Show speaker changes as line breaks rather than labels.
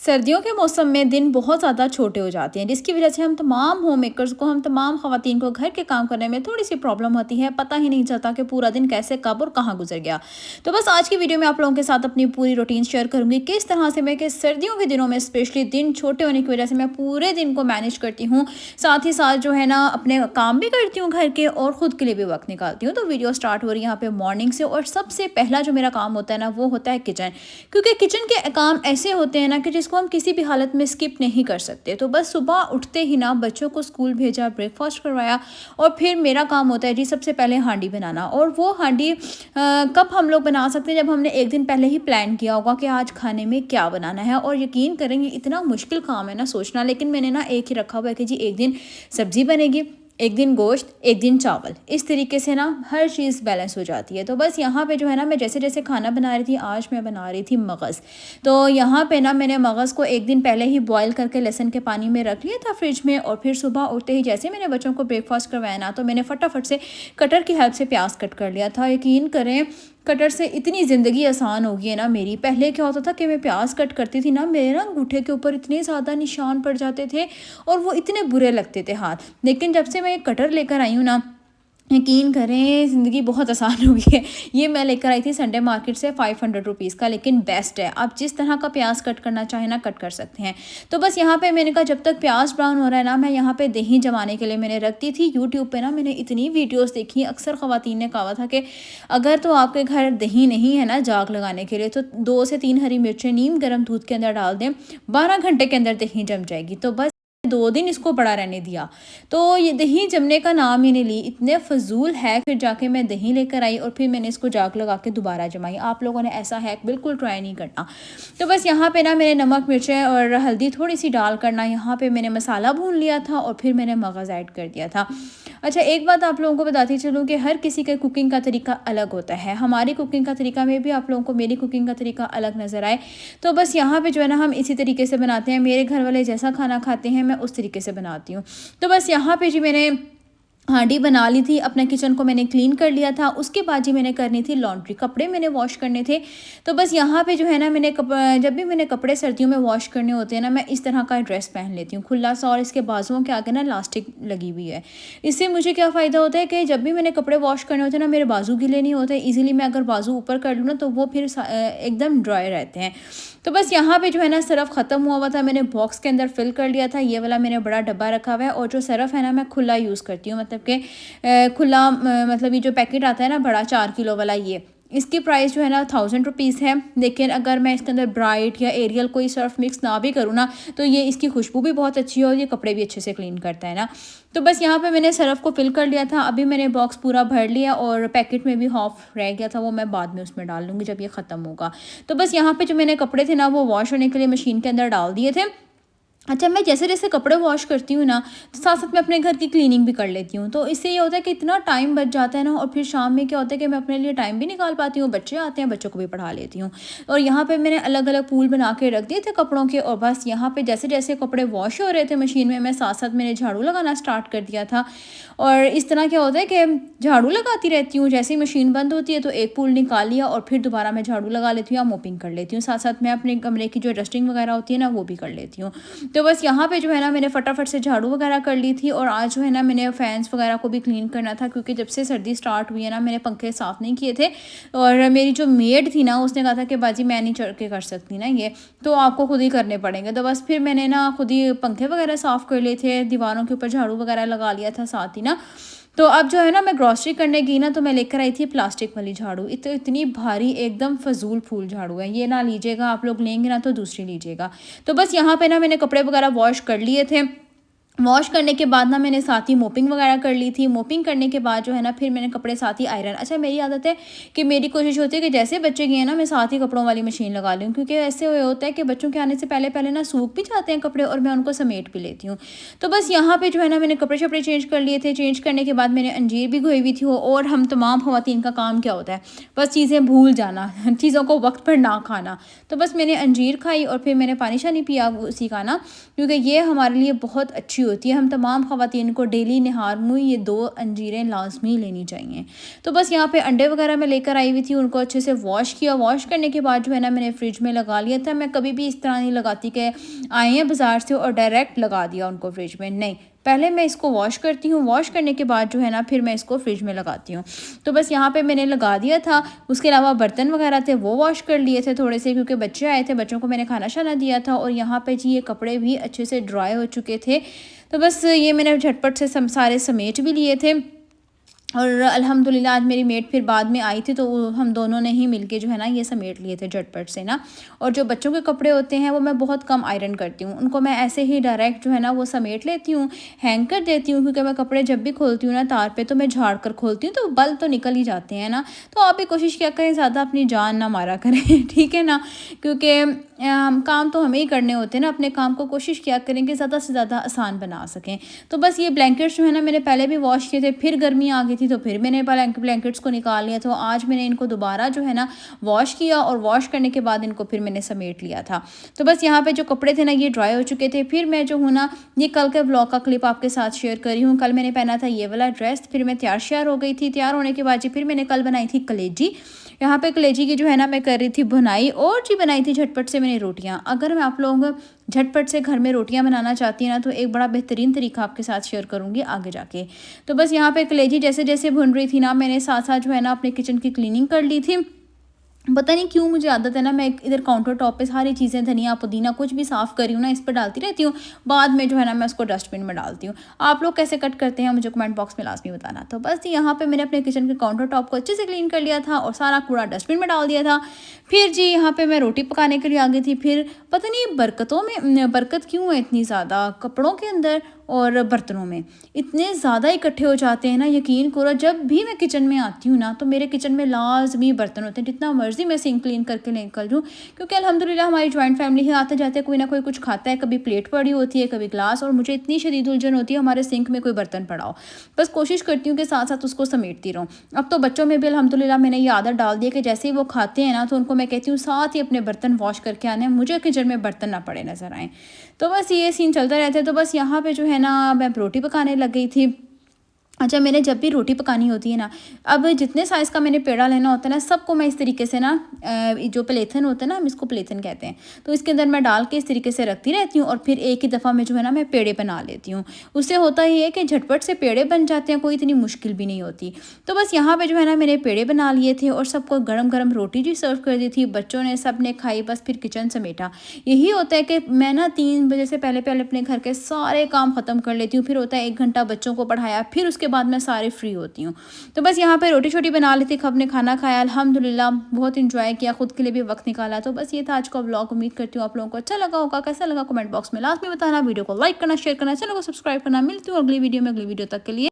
सर्दियों के मौसम में दिन बहुत ज़्यादा छोटे हो जाते हैं, जिसकी वजह से हम तमाम होम मेकर्स को, हम तमाम ख़वातीन को घर के काम करने में थोड़ी सी प्रॉब्लम होती है। पता ही नहीं चलता कि पूरा दिन कैसे, कब और कहाँ गुजर गया। तो बस आज की वीडियो में आप लोगों के साथ अपनी पूरी रूटीन शेयर करूंगी, किस तरह से मैं कि सर्दियों के दिनों में स्पेशली दिन छोटे होने की वजह से मैं पूरे दिन को मैनेज करती हूँ। साथ ही साथ जो है ना, अपने काम भी करती हूँ घर के और ख़ुद के लिए भी वक्त निकालती हूँ। तो वीडियो स्टार्ट हो रही है यहाँ पे मॉर्निंग से, और सबसे पहला जो मेरा काम होता है ना, वो होता है किचन। क्योंकि किचन के काम ऐसे होते हैं ना कि जिसको हम किसी भी हालत में स्किप नहीं कर सकते। तो बस सुबह उठते ही ना बच्चों को स्कूल भेजा, ब्रेकफास्ट करवाया, और फिर मेरा काम होता है जी सबसे पहले हांडी बनाना। और वो हांडी कब हम लोग बना सकते हैं, जब हमने एक दिन पहले ही प्लान किया होगा कि आज खाने में क्या बनाना है। और यकीन करेंगे, इतना मुश्किल काम है ना सोचना, लेकिन मैंने ना एक ही रखा हुआ है कि जी एक दिन सब्जी बनेगी, एक दिन गोश्त, एक दिन चावल। इस तरीके से ना हर चीज़ बैलेंस हो जाती है। तो बस यहाँ पे जो है ना, मैं जैसे जैसे खाना बना रही थी, आज मैं बना रही थी मगज़। तो यहाँ पे ना मैंने मगज़ को एक दिन पहले ही बॉयल करके लहसुन के पानी में रख लिया था फ्रिज में। और फिर सुबह उठते ही जैसे मैंने बच्चों को ब्रेकफास्ट करवाया ना, तो मैंने फटाफट से कटर की हेल्प से प्याज कट कर लिया था। यकीन करें, कटर से इतनी ज़िंदगी आसान हो गई है ना मेरी। पहले क्या होता था कि मैं प्याज कट करती थी ना, मेरे ना अंगूठे के ऊपर इतने ज़्यादा निशान पड़ जाते थे और वो इतने बुरे लगते थे हाथ। लेकिन जब से मैं कटर लेकर आई हूँ ना, यकीन करें ज़िंदगी बहुत आसान हो गई है। ये मैं लेकर आई थी संडे मार्केट से 500 रुपीज़ का, लेकिन बेस्ट है। आप जिस तरह का प्याज कट करना चाहें ना, कट कर सकते हैं। तो बस यहाँ पे मैंने कहा जब तक प्याज ब्राउन हो रहा है ना, मैं यहाँ पे दही जमाने के लिए मैंने रख दी थी। यूट्यूब पे ना मैंने इतनी वीडियोस देखी, अक्सर ख़वातीन ने कहा था कि अगर तो आपके घर दही नहीं है ना जाग लगाने के लिए, तो 2 से 3 हरी मिर्चें नीम गर्म दूध के अंदर डाल दें, 12 घंटे के अंदर दही जम जाएगी। तो बस 2 दिन इसको पड़ा रहने दिया, तो ये दही जमने का नाम ही नहीं ली। इतने फजूल है, फिर जाके मैं दही लेकर आई और फिर मैंने इसको जाग लगा के दोबारा जमाई। आप लोगों ने ऐसा हैक बिल्कुल ट्राई नहीं करना। तो बस यहाँ पे ना मैंने नमक, मिर्चें और हल्दी थोड़ी सी डाल करना, यहाँ पे मैंने मसाला भून लिया था और फिर मैंने मगज़ ऐड कर दिया था। अच्छा, एक बात आप लोगों को बताती चलूँ कि हर किसी के कुकिंग का तरीका अलग होता है। हमारी कुकिंग का तरीका में भी आप लोगों को मेरी कुकिंग का तरीका अलग नज़र आए, तो बस यहाँ पे जो है ना, हम इसी तरीके से बनाते हैं। मेरे घर वाले जैसा खाना खाते हैं, मैं उस तरीके से बनाती हूँ। तो बस यहाँ पे जी मैंने हांडी बना ली थी, अपने किचन को मैंने क्लीन कर लिया था। उसके बाद जी मैंने करनी थी लॉन्ड्री, कपड़े मैंने वॉश करने थे। तो बस यहाँ पे जो है ना, मैंने जब भी मैंने कपड़े सर्दियों में वॉश करने होते हैं ना, मैं इस तरह का ड्रेस पहन लेती हूँ खुला सा, और इसके बाजुओं के आगे ना इलास्टिक लगी हुई है। इससे मुझे क्या फ़ायदा होता है कि जब भी मैंने कपड़े वॉश करने होते हैं ना, मेरे बाजू गीले नहीं होते ईजिली। मैं अगर बाजू ऊपर कर लूँ ना, तो वो फिर एकदम ड्राई रहते हैं। तो बस यहाँ पे जो है ना, सरफ़ ख़त्म हुआ था, मैंने बॉक्स के अंदर फिल कर लिया था। ये वाला मैंने बड़ा डब्बा रखा हुआ है, और जो सरफ़ है ना, मैं खुला यूज़ करती हूँ। मतलब कि खुला मतलब ये जो पैकेट आता है ना बड़ा 4 किलो वाला, ये इसकी प्राइस जो है ना 1000 रुपीज़ है। लेकिन अगर मैं इसके अंदर ब्राइट या एरियल कोई सर्फ मिक्स ना भी करूँ ना, तो ये इसकी खुशबू भी बहुत अच्छी है और ये कपड़े भी अच्छे से क्लीन करता है ना। तो बस यहाँ पे मैंने सर्फ को फिल कर लिया था। अभी मैंने बॉक्स पूरा भर लिया, और पैकेट में भी हाफ रह गया था, वो मैं बाद में उसमें डाल लूँगी जब ये ख़त्म होगा। तो बस यहाँ पे जो मैंने कपड़े थे ना, वो वॉश होने के लिए मशीन के अंदर डाल दिए थे। अच्छा, मैं जैसे जैसे कपड़े वॉश करती हूँ ना, तो साथ साथ मैं अपने घर की क्लीनिंग भी कर लेती हूँ। तो इससे ये होता है कि इतना टाइम बच जाता है ना, और फिर शाम में क्या होता है कि मैं अपने लिए टाइम भी निकाल पाती हूँ। बच्चे आते हैं, बच्चों को भी पढ़ा लेती हूँ। और यहाँ पे मैंने अलग अलग पूल बना के रख दिए थे कपड़ों के, और बस यहाँ पे जैसे जैसे कपड़े वॉश हो रहे थे मशीन में, मैं साथ साथ मैंने झाड़ू लगाना स्टार्ट कर दिया था। और इस तरह क्या होता है कि झाड़ू लगाती रहती हूँ। जैसे ही मशीन बंद होती है तो एक पूल निकाल लिया, और फिर दोबारा मैं झाड़ू लगा लेती हूँ या मोपिंग कर लेती हूँ। साथ साथ मैं अपने कमरे की जो डस्टिंग वगैरह होती है ना, वो भी कर लेती हूँ। तो बस यहाँ पे जो है ना, मैंने फटाफट से झाड़ू वगैरह कर ली थी। और आज जो है ना, मैंने फैंस वगैरह को भी क्लीन करना था, क्योंकि जब से सर्दी स्टार्ट हुई है ना, मैंने पंखे साफ़ नहीं किए थे। और मेरी जो मेड थी ना, उसने कहा था कि बाजी मैं नहीं चढ़ के कर सकती ना ये, तो आपको खुद ही करने पड़ेंगे। तो बस फिर मैंने ना खुद ही पंखे वगैरह साफ़ कर लिए थे, दीवारों के ऊपर झाड़ू वगैरह लगा लिया था साथ ही ना। तो अब जो है ना, मैं ग्रॉसरी करने गई ना, तो मैं लेकर आई थी प्लास्टिक वाली झाड़ू। इतनी भारी एकदम फजूल फूल झाड़ू है, ये ना लीजिएगा। आप लोग लेंगे ना तो दूसरी लीजिएगा। तो बस यहाँ पे ना मैंने कपड़े वगैरह वॉश कर लिए थे। वॉश करने के बाद ना मैंने साथ ही मोपिंग वगैरह कर ली थी। मोपिंग करने के बाद जो है ना, फिर मैंने कपड़े साथ ही आयरन। अच्छा, मेरी आदत है कि मेरी कोशिश होती है कि जैसे बच्चे गए ना, मैं साथ ही कपड़ों वाली मशीन लगा लूँ, क्योंकि ऐसे होता है कि बच्चों के आने से पहले पहले ना सूख भी जाते हैं कपड़े, और मैं उनको समेट भी लेती हूँ। तो बस यहाँ पे जो है ना, मैंने कपड़े शपड़े चेंज कर लिए थे। चेंज करने के बाद मैंने अंजीर भी धोई हुई थी। और हम तमाम ख़वातीन का काम क्या होता है, बस चीज़ें भूल जाना, चीज़ों को वक्त पर ना खाना। तो बस मैंने अंजीर खाई और फिर मैंने पानी शानी पिया उसी का ना, क्योंकि ये हमारे लिए बहुत अच्छी होती है। हम तमाम ख़वातीन को डेली निहार मुँह ये 2 अंजीरें लाज़मी लेनी चाहिए। तो बस यहाँ पे अंडे वग़ैरह मैं लेकर आई हुई थी, उनको अच्छे से वॉश किया। वॉश करने के बाद जो है ना मैंने फ्रिज में लगा लिया था। मैं कभी भी इस तरह नहीं लगाती कि आए हैं बाज़ार से और डायरेक्ट लगा दिया उनको फ्रिज में, नहीं। पहले मैं इसको वॉश करती हूँ, वॉश करने के बाद जो है ना फिर मैं इसको फ्रिज में लगाती हूँ। तो बस यहाँ पे मैंने लगा दिया था। उसके अलावा बर्तन वगैरह थे वो वॉश कर लिए थे थोड़े से, क्योंकि बच्चे आए थे, बच्चों को मैंने खाना शाना दिया था। और यहाँ पे जी ये कपड़े भी अच्छे से ड्राई हो चुके थे। तो बस ये मैंने झटपट से सारे समेट भी लिए थे। और अल्हम्दुलिल्लाह आज मेरी मेड फिर बाद में आई थी, तो हम दोनों ने ही मिलके जो है ना ये समेट लिए थे झटपट से ना। और जो बच्चों के कपड़े होते हैं वो मैं बहुत कम आयरन करती हूँ, उनको मैं ऐसे ही डायरेक्ट जो है ना वो समेट लेती हूँ, हैंग कर देती हूँ। क्योंकि मैं कपड़े जब भी खोलती हूँ ना तार पे, तो मैं झाड़ कर खोलती हूँ, तो बल तो निकल ही जाते हैं ना। तो आप भी कोशिश क्या करें, ज़्यादा अपनी जान ना मारा करें ठीक है ना, क्योंकि काम तो हमें ही करने होते हैं ना। अपने काम को कोशिश किया करें कि ज़्यादा से ज़्यादा आसान बना सकें। तो बस ये ब्लैंकेट्स जो है ना मैंने पहले भी वॉश किए थे, फिर गर्मी आ गई थी तो फिर मैंने ब्लैंकेट्स को निकाल लिया। तो आज मैंने इनको दोबारा जो है ना वॉश किया, और वॉश करने के बाद इनको फिर मैंने समेट लिया था। तो बस यहाँ पे जो कपड़े थे ना ये ड्राई हो चुके थे। फिर मैं जो हूँ ना ये कल के व्लॉग का क्लिप आपके साथ शेयर करी हूँ। कल मैंने पहना था ये वाला ड्रेस, फिर मैं तैयार श्यार हो गई थी। तैयार होने के बाद जी फिर मैंने कल बनाई थी कलेजी। यहाँ पे कलेजी की जो है ना मैं कर रही थी बुनाई, और जी बनाई थी झटपट से मैंने रोटियाँ। अगर मैं आप लोग झटपट से घर में रोटियां बनाना चाहती हैं ना, तो एक बड़ा बेहतरीन तरीका आपके साथ शेयर करूंगी आगे जाके। तो बस यहाँ पे कलेजी जैसे जैसे भुन रही थी ना, मैंने साथ साथ जो है ना अपने किचन की क्लीनिंग कर ली थी। पता नहीं क्यों मुझे आदत है ना, मैं इधर काउंटर टॉप पे सारी चीज़ें धनिया पुदीना कुछ भी साफ़ करी हूँ ना इस पर डालती रहती हूँ। बाद में जो है ना मैं उसको डस्टबिन में डालती हूँ। आप लोग कैसे कट करते हैं मुझे कमेंट बॉक्स में लाजमी बताना। तो बस यहाँ पे मैंने अपने किचन के काउंटर टॉप को अच्छे से क्लीन कर लिया था और सारा कूड़ा डस्टबिन में डाल दिया था। फिर जी यहाँ पे मैं रोटी पकाने के लिए आ गई थी। फिर पता नहीं बरकतों में बरकत क्यों है इतनी ज़्यादा, कपड़ों के अंदर और बर्तनों में इतने ज़्यादा इकट्ठे हो जाते हैं ना। यकीन करो जब भी मैं किचन में आती हूँ ना, तो मेरे किचन में लाजमी बर्तन होते हैं। जितना मर्जी मैं सिंक क्लीन करके निकल जाऊँ, क्योंकि अल्हम्दुलिल्लाह हमारी जॉइंट फैमिली है, आते जाते कोई ना कोई कुछ खाता है। कभी प्लेट पड़ी होती है, कभी ग्लास, और मुझे इतनी शदीद उलझन होती है हमारे सिंक में कोई बर्तन पड़ा हो। बस कोशिश करती हूँ कि साथ साथ उसको समेटती रहूँ। अब तो बच्चों में भी अल्हम्दुलिल्लाह मैंने ये आदत डाल दी है कि जैसे ही वो खाते हैं ना, तो उनको मैं कहती हूँ साथ ही अपने बर्तन वॉश करके आने, मुझे किचन में बर्तन ना पड़े नजर आए। तो बस ये सीन चलता रहता है। तो बस यहाँ पे जो है ना मैं रोटी पकाने लग गई थी। अच्छा, मैंने जब भी रोटी पकानी होती है ना, अब जितने साइज़ का मैंने पेड़ा लेना होता है ना, सबको मैं इस तरीके से ना जो प्लेथन होता है ना, हम इसको प्लेथन कहते हैं, तो इसके अंदर मैं डाल के इस तरीके से रखती रहती हूँ। और फिर एक ही दफ़ा में जो है ना मैं पेड़े बना लेती हूँ। उससे होता ही है कि झटपट से पेड़े बन जाते हैं, कोई इतनी मुश्किल भी नहीं होती। तो बस यहाँ पे जो है ना मैंने पेड़े बना लिए थे और सबको गरम गरम रोटी जी सर्व कर दी थी। बच्चों ने सब ने खाई, बस फिर किचन समेटा। यही होता है कि मैं ना 3 बजे से पहले पहले अपने घर के सारे काम ख़त्म कर लेती हूँ। फिर होता है 1 घंटा बच्चों को पढ़ाया, फिर उसके बाद मैं सारे फ्री होती हूँ। तो बस यहाँ पे रोटी छोटी बना ली थी, सबने खाना खाया, अल्हम्दुलिल्लाह बहुत इंजॉय किया, खुद के लिए भी वक्त निकाला। तो बस ये था आज का व्लॉग। उम्मीद करती हूँ आप लोगों को अच्छा लगा होगा। कैसा लगा कमेंट बॉक्स में लास्ट में बताना। वीडियो को लाइक करना, शेयर करना, चैनल को सब्सक्राइब करना। मिलती हूँ अगली वीडियो में। अगली वीडियो तक के लिए